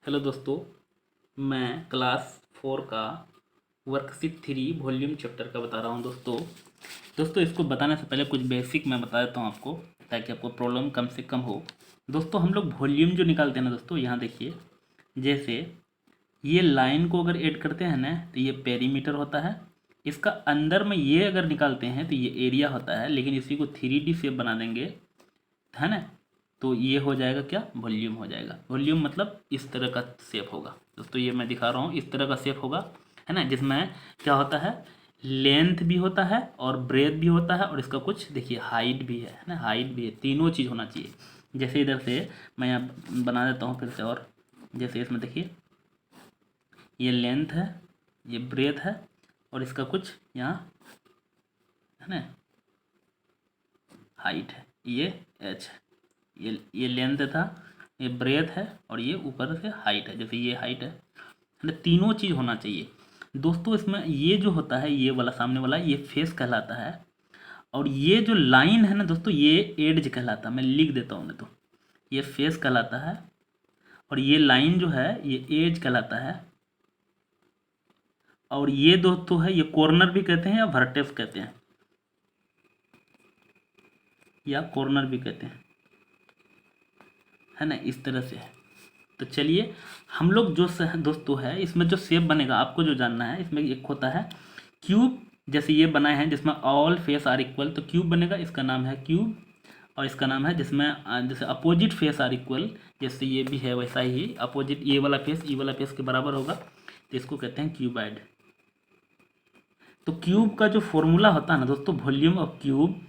Hello दोस्तों, मैं class 4 का वर्कशीट 3 वॉल्यूम चैप्टर का बता रहा हूँ। दोस्तों इसको बताने से पहले कुछ बेसिक मैं बता देता हूँ आपको, ताकि आपको प्रॉब्लम कम से कम हो। दोस्तों हम लोग वॉल्यूम जो निकालते हैं ना दोस्तों, यहाँ देखिए, जैसे ये लाइन को अगर ऐड करते हैं ना तो ये पेरीमीटर होता है। इसका अंदर में ये अगर निकालते हैं तो ये एरिया होता है, लेकिन इसी को 3D शेप बना देंगे, है ना, तो ये हो जाएगा क्या, वॉल्यूम हो जाएगा। वॉल्यूम मतलब इस तरह का शेप होगा दोस्तों, ये मैं दिखा रहा हूँ, इस तरह का शेप होगा, है ना, जिसमें क्या होता है, लेंथ भी होता है और ब्रेथ भी होता है, और इसका कुछ देखिए हाइट भी है ना, हाइट भी है, तीनों चीज़ होना चाहिए। जैसे इधर से मैं यहाँ बना देता हूँ फिर से, और जैसे इसमें देखिए ये लेंथ है, ये ब्रेथ है, और इसका कुछ यहाँ, है ना, हाइट है, ये एच है, ये लेंथ था, ये ब्रेथ है, और ये ऊपर से हाइट है, जैसे ये हाइट है ना, तीनों चीज़ होना चाहिए दोस्तों। इसमें ये जो होता है, ये वाला सामने वाला, ये फेस कहलाता है, और ये जो लाइन है ना दोस्तों, ये एड्ज कहलाता है। मैं लिख देता हूँ, नहीं तो ये फेस कहलाता है, और ये लाइन जो है ये एज कहलाता है, और ये दोस्तों है, ये कॉर्नर भी कहते हैं या वर्टेक्स कहते हैं, या कॉर्नर भी कहते हैं, है ना, इस तरह से है। तो चलिए हम लोग जो दोस्तों है, इसमें जो शेप बनेगा आपको जो जानना है, इसमें एक होता है क्यूब, जैसे ये बनाए हैं जिसमें ऑल फेस आर इक्वल, तो क्यूब बनेगा, इसका नाम है क्यूब। और इसका नाम है जिसमें जैसे अपोजिट फेस आर इक्वल, जैसे ये भी है वैसा ही अपोजिट, ये वाला फेस के बराबर होगा, तो इसको कहते हैं क्यूबाइड। तो क्यूब का जो फॉर्मूला होता है ना दोस्तों, वॉल्यूम ऑफ क्यूब,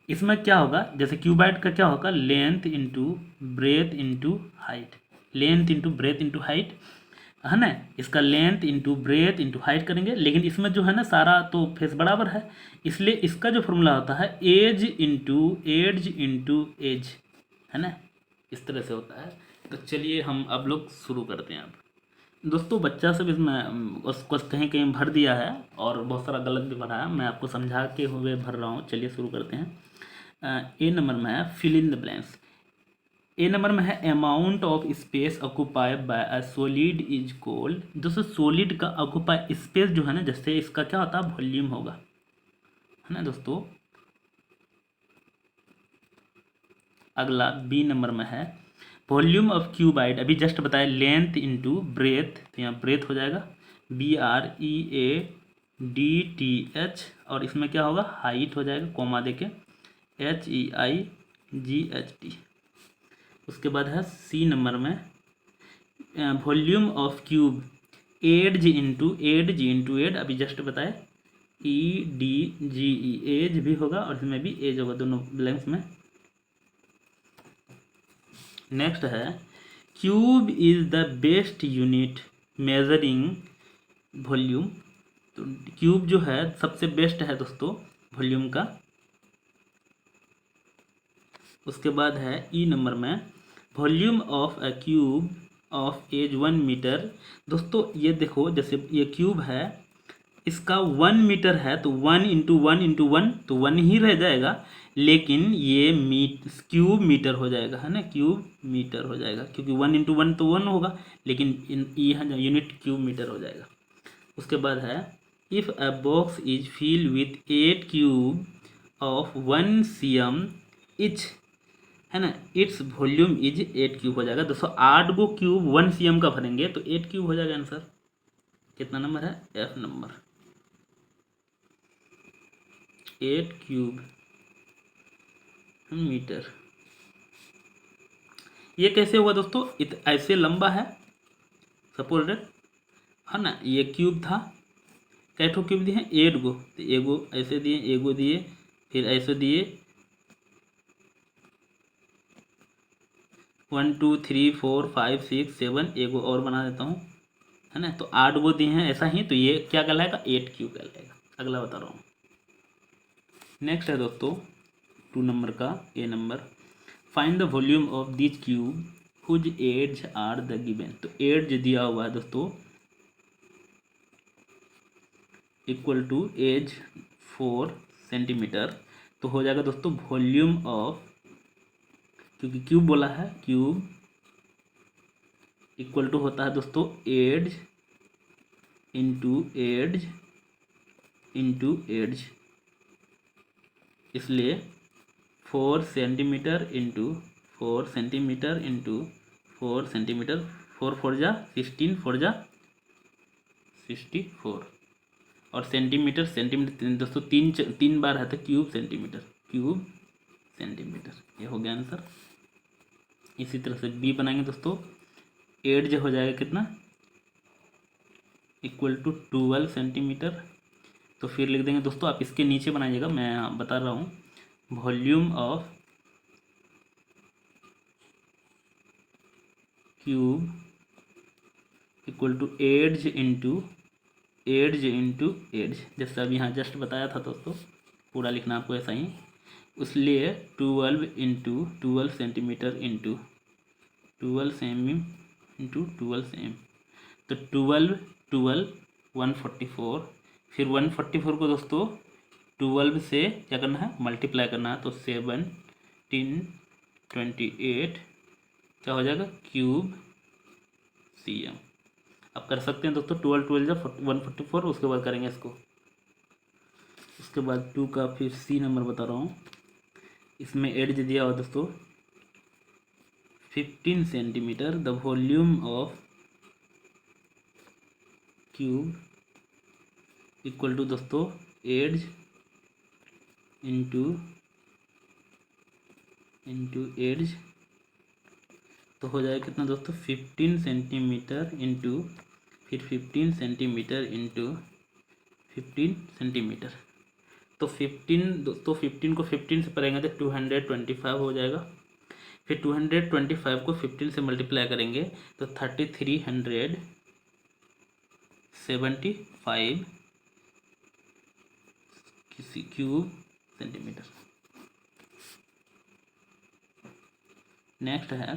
इसमें क्या होगा, जैसे क्यूबाइड का क्या होगा, length into breadth into height, length into breadth into height, है ना। इसका length into breadth into height करेंगे, लेकिन इसमें जो है ना सारा तो फेस बराबर है, इसलिए इसका जो फॉर्मूला होता है एज इंटू एज, है ना, इस तरह से होता है। तो चलिए हम अब लोग शुरू करते हैं। अब दोस्तों बच्चा सब इसमें उसको कहीं कहीं भर दिया है, और बहुत सारा गलत भी भरा है, मैं आपको समझा के हुए भर रहा हूँ। चलिए शुरू करते हैं। ए नंबर में है fill in the blanks. A number में है amount of space occupied by a solid is called. दोस्तों सॉलिड का ऑक्यूपाई स्पेस जो है ना, जैसे इसका क्या होता है, वॉल्यूम होगा, है ना दोस्तों। अगला बी नंबर में है वॉल्यूम ऑफ क्यूबाइड, अभी जस्ट बताया, लेंथ इंटू ब्रेथ, तो यहाँ ब्रेथ हो जाएगा, BREADTH, और इसमें क्या होगा, हाइट हो जाएगा, कोमा देके HEIGHT। उसके बाद है सी नंबर में volume of cube, edge into edge, अभी जस्ट बताए, EDGE, एज भी होगा, और इसमें भी एज होगा, दोनों ब्लैंक्स में। नेक्स्ट है cube is the best unit measuring volume. तो क्यूब जो है सबसे बेस्ट है दोस्तों वॉल्यूम का। उसके बाद है ई नंबर में volume of a cube of edge 1 metre. दोस्तों ये देखो, जैसे ये क्यूब है, इसका 1 मीटर है, तो 1 तो 1 ही रह जाएगा, लेकिन ये क्यूब मीटर हो जाएगा, है ना, क्यूब मीटर हो जाएगा, क्योंकि 1 तो 1 होगा, लेकिन यहाँ यूनिट क्यूब मीटर हो जाएगा। उसके बाद है if a box is fill with 8 cube of 1 cm each, है ना, इट्स वॉल्यूम इज 8 क्यूब हो जाएगा। दोस्तों 8 गो क्यूब 1 cm का भरेंगे तो 8 क्यूब हो जाएगा आंसर। कितना नंबर है, F नंबर, 8 क्यूब मीटर। ये कैसे हुआ दोस्तों, ऐसे लंबा है, सपोज, है ना, ये क्यूब था, कैठो क्यूब दिए हैं, 8 गो, तो एगो ऐसे दिए, एगो दिए, फिर ऐसे दिए, 1 2 3 4 5 6 7, एगो और बना देता हूँ, है ना, तो 8 गो दिए हैं ऐसा ही, तो ये क्या कहलाएगा, 8 क्यूब कहलाएगा। अगला बता रहा हूँ। नेक्स्ट है दोस्तों 2 नंबर का A number, find the volume of this cube whose edges are the given. तो एड्स दिया हुआ है दोस्तों, इक्वल टू एज 4 सेंटीमीटर, तो हो जाएगा दोस्तों वॉल्यूम ऑफ, क्योंकि क्यूब बोला है, क्यूब इक्वल टू होता है दोस्तों एड्ज एड्ज एड्ज, इसलिए 4 centimetre into 4 centimetre into 4 centimetre, 4 4 जा 16, 4 जा 64, और सेंटीमीटर सेंटीमीटर दोस्तों तीन बार है तो क्यूब सेंटीमीटर, ये हो गया आंसर। इसी तरह से बी बनाएंगे दोस्तों, एड्ज हो जाएगा कितना, इक्वल टू 12 सेंटीमीटर। तो फिर लिख देंगे दोस्तों, आप इसके नीचे बनाइएगा, मैं बता रहा हूँ, volume of cube equal to edge into edge, जैसे अभी यहाँ जस्ट बताया था दोस्तों, पूरा लिखना आपको ऐसा ही, इसलिए 12 centimetre into 12 semi into 12 same, तो 144, फिर 144 को दोस्तों 12 से क्या करना है, मल्टीप्लाई करना है, तो 1728 क्या हो जाएगा, क्यूब cm। आप कर सकते हैं दोस्तों, 12 जब 144, उसके बाद करेंगे इसको। उसके बाद 2 का फिर सी नंबर बता रहा हूँ, इसमें एड्ज दिया हुआ दोस्तों 15 centimetre, the volume of cube equal to दोस्तों एड्ज इंटू एड्ज, तो हो जाएगा कितना दोस्तों, 15 सेंटीमीटर इंटू फिर 15 सेंटीमीटर इंटू 15 सेंटीमीटर, तो 15 दोस्तों 15 को 15 से करेंगे तो 225 हो जाएगा, फिर 225 को 15 से मल्टीप्लाई करेंगे तो 3375 क्यूब सेंटीमीटर। नेक्स्ट है,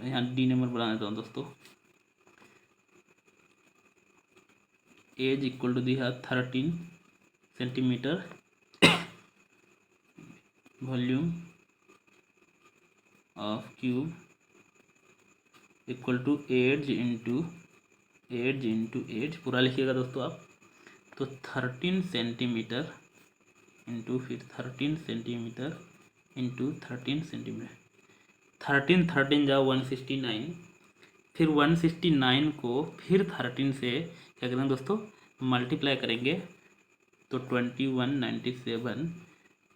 यहाँ डी नंबर बना देता हूँ दोस्तों, एज इक्वल टू दिया 13 centimetre, volume of cube equal to edge into edge, पूरा लिखिएगा दोस्तों आप, तो 13 सेंटीमीटर इंटू फिर 13 सेंटीमीटर इंटू 13 सेंटीमीटर, 13 जाओ 169, फिर 169 को फिर 13 से क्या करेंगे दोस्तों, मल्टीप्लाई करेंगे तो 2197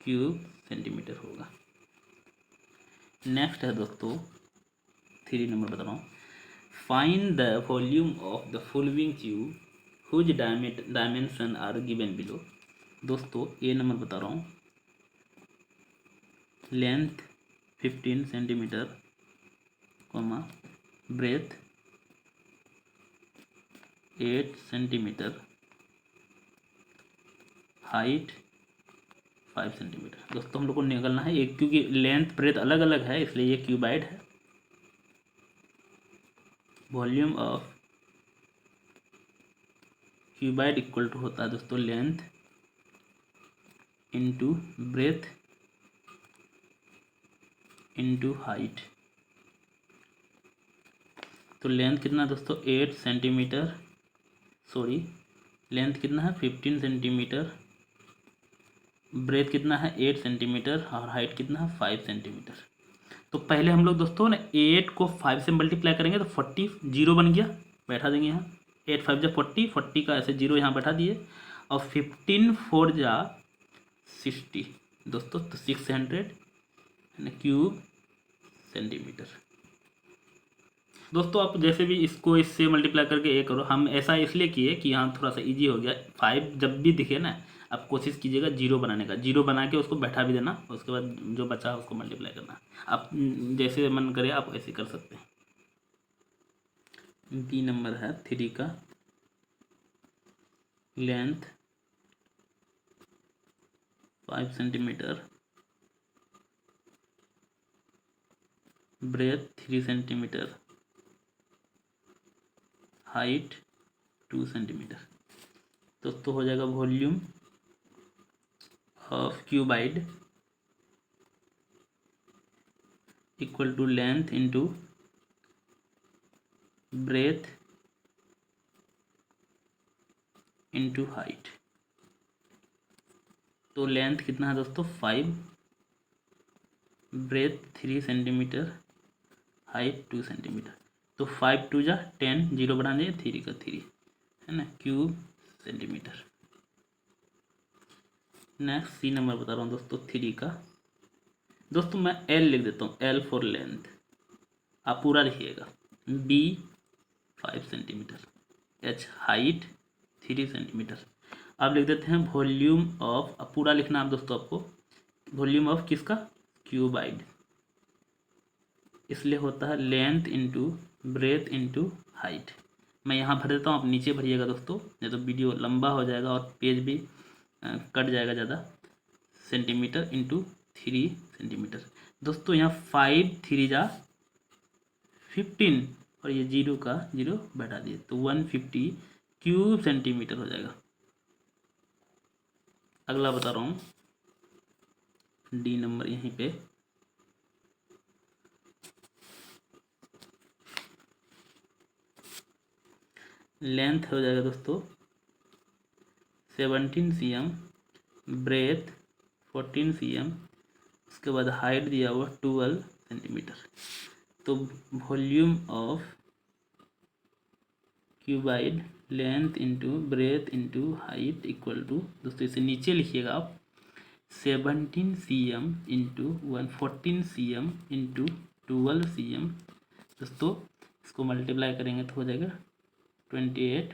क्यूब सेंटीमीटर होगा। नेक्स्ट है दोस्तों 3 नंबर बता रहा हूँ, find the volume of the following tube whose dimension are given below. दोस्तों ए नंबर बता रहा हूँ, length 15 centimetre, comma breadth 8 centimetre, height 5 centimetre. दोस्तों हम लोग को निकालना है एक, क्योंकि लेंथ ब्रेथ अलग अलग है इसलिए ये क्यूबाइड है। Volume of cuboid equal to होता है दोस्तों length into breadth into height, तो लेंथ कितना दोस्तों 8 सेंटीमीटर, सॉरी लेंथ कितना है 15 सेंटीमीटर, ब्रेथ कितना है 8 सेंटीमीटर, और हाइट कितना है 5 सेंटीमीटर। तो पहले हम लोग दोस्तों ना 8 को 5 से मल्टीप्लाई करेंगे तो 40, जीरो बन गया, बैठा देंगे यहाँ, 8 5 जा 40, 40 का ऐसे जीरो यहाँ बैठा दिए, और 15 4 जा 60 दोस्तों, तो 600 क्यूब सेंटीमीटर। दोस्तों आप जैसे भी इसको इससे मल्टीप्लाई करके ये करो, हम ऐसा इसलिए किए कि यहाँ थोड़ा सा इजी हो गया। 5 जब भी दिखे ना, आप कोशिश कीजिएगा जीरो बनाने का, जीरो बना के उसको बैठा भी देना, उसके बाद जो बचा है उसको मल्टीप्लाई करना। आप जैसे मन करे आप ऐसे कर सकते हैं। बी नंबर है 3 का, length 5 centimetre, breadth 3 centimetre, height 2 centimetre. दोस्तों हो जाएगा volume of cuboid equal to length into breadth into height. तो लेंथ कितना है दोस्तों 5, ब्रेथ 3 सेंटीमीटर, हाइट 2 सेंटीमीटर। तो 5 2 जा 10, जीरो बढ़ा देंगे 3 का 3 है ना, cube centimetre. Next C number बता रहा हूँ दोस्तों 3 का। दोस्तों मैं एल लिख देता हूँ, एल फॉर लेंथ, आप पूरा लिखिएगा। B 5 centimetre, H height 3 centimetre. आप लिख देते हैं वॉल्यूम ऑफ, अब पूरा लिखना आप दोस्तों आपको, वॉल्यूम ऑफ किसका, क्यूबाइड। इसलिए होता है length into breadth into height. मैं यहाँ भर देता हूँ, आप नीचे भरिएगा दोस्तों, नहीं तो वीडियो लंबा हो जाएगा और पेज भी कट जाएगा ज़्यादा। Centimetre into 3 centimetre. दोस्तों यहाँ 5 3 जा 15 और ये जीरो का जीरो बैठा दिए तो 150 क्यूब सेंटीमीटर हो जाएगा। अगला बता रहा हूँ डी नंबर, यहीं पे लेंथ हो जाएगा दोस्तों 17 cm, ब्रेथ 14 cm, उसके बाद हाइट दिया हुआ 12 सेंटीमीटर। तो volume of cuboid length into breadth into height equal to, दोस्तों इसे नीचे लिखिएगा आप, 17 cm into 14 cm into 12 cm। दोस्तों इसको मल्टीप्लाई करेंगे तो हो जाएगा 28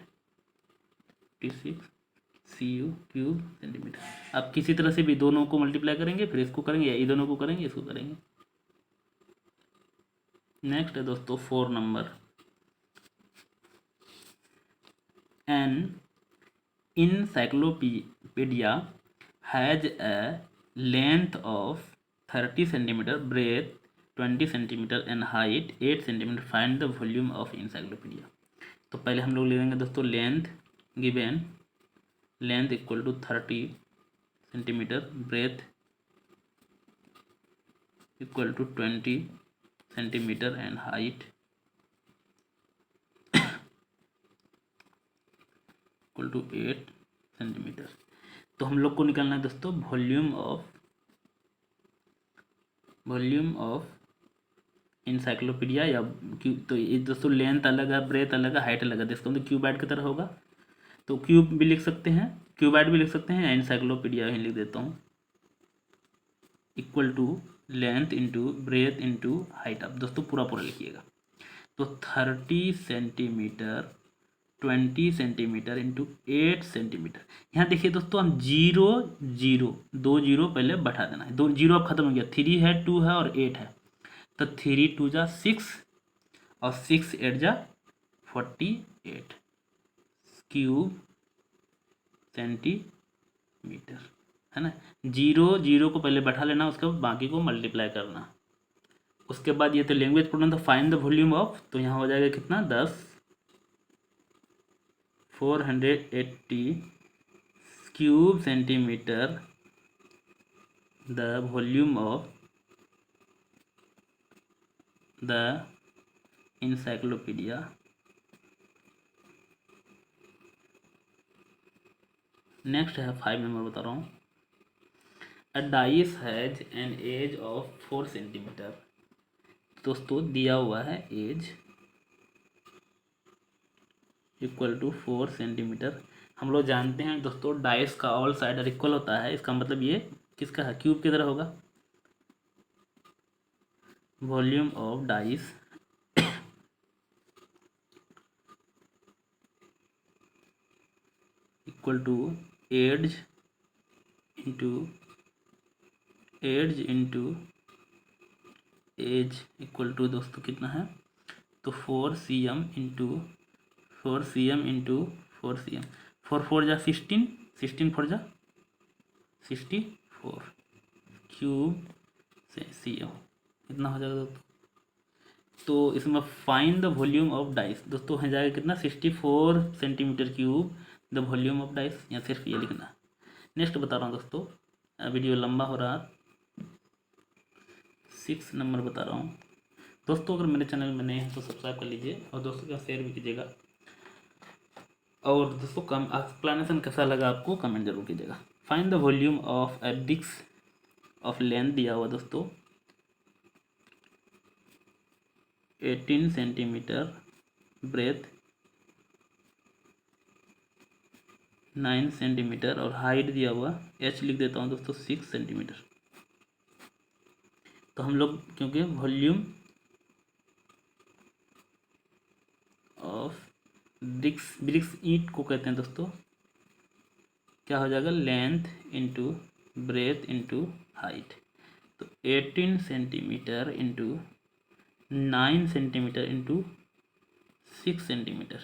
56 cu क्यूब सेंटीमीटर। आप किसी तरह से भी दोनों को मल्टीप्लाई करेंगे, फिर इसको करेंगे, या ये दोनों को करेंगे इसको करेंगे। नेक्स्ट है दोस्तों 4 number, an encyclopedia has a length of 30 centimeter, breadth 20 centimeter and height 8 centimeter. Find the volume of encyclopedia. तो पहले हम लोग ले लेंगे दोस्तों length, given length equal to 30 centimetre, breadth equal to 20 centimetre and height equal to 8 centimetre. तो हम लोग को निकालना है दोस्तों वॉल्यूम ऑफ इंसाइक्लोपीडिया, या तो ये दोस्तों लेंथ अलग है, ब्रेथ अलग है, हाइट अलग है, इसका मतलब क्यूबाइड की तरह होगा। तो क्यूब भी लिख सकते हैं, क्यूबाइड भी लिख सकते हैं, इंसाइक्लोपीडिया ही लिख देता हूँ, equal to length into breadth into height. अब दोस्तों पूरा पूरा लिखिएगा। तो 30 सेंटीमीटर 20 सेंटीमीटर इंटू 8 सेंटीमीटर। यहाँ देखिए दोस्तों हम जीरो जीरो, 2 जीरो पहले बैठा देना है, 2 जीरो अब खत्म हो गया, 3 है 2 है और 8 है, तो 3 2 जा 6 और 6 8 जा 48 क्यूब सेंटीमीटर, है ना। जीरो जीरो को पहले बैठा लेना, उसके बाद बाकी को मल्टीप्लाई करना। उसके बाद ये तो लैंग्वेज प्रोग्राम था, फाइंड द वॉल्यूम ऑफ, तो यहाँ हो जाएगा कितना 480 cube centimetre, the volume of the encyclopedia. Next है 5 नंबर बता रहा हूँ, a dice has an edge of 4 centimetre. दोस्तों दिया हुआ है एज इक्वल टू 4 सेंटीमीटर। हम लोग जानते हैं दोस्तों डाइस का ऑल साइड इक्वल होता है, इसका मतलब ये किसका है, क्यूब की तरह होगा। Volume of dice equal to edge into edge equal to दोस्तों कितना है, तो 4 cm into 4 cm into 4 cm, 4 4 जा 16, 16 4 जा 64 क्यूब से cm, कितना हो जाएगा दोस्तों। तो इसमें find the volume of dice, दोस्तों हो जाएगा कितना 64 centimetre cube the volume of dice, या सिर्फ ये लिखना है। नेक्स्ट बता रहा हूँ दोस्तों, वीडियो लंबा हो रहा, 6 नंबर बता रहा हूँ, दोस्तों अगर मेरे चैनल में नए हैं तो सब्सक्राइब कर लीजिए और दोस्तों का शेयर भी कीजिएगा। और दोस्तों कम एक्सप्लेनेशन कैसा लगा आपको कमेंट जरूर कीजिएगा। Find the volume of a disc of length दिया हुआ दोस्तों 18 सेंटीमीटर, ब्रेथ 9 सेंटीमीटर और हाइट दिया हुआ h लिख देता हूँ दोस्तों 6 सेंटीमीटर। तो हम लोग क्योंकि वॉल्यूम ऑफ ब्रिक्स ईंट को कहते हैं दोस्तों, क्या हो जाएगा, length into breadth into height. तो 18 centimetre into 9 centimetre into 6 centimetre.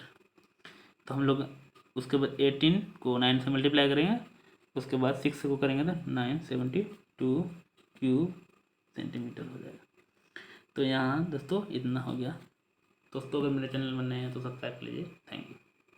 तो हम लोग उसके बाद 18 को 9 से मल्टीप्लाई करेंगे, उसके बाद 6 को करेंगे तो 972 क्यूब सेंटीमीटर हो जाएगा। तो यहाँ दोस्तों इतना हो गया। दोस्तों अगर मेरे चैनल में नए हैं तो सब्सक्राइब कर लीजिए। Thank you.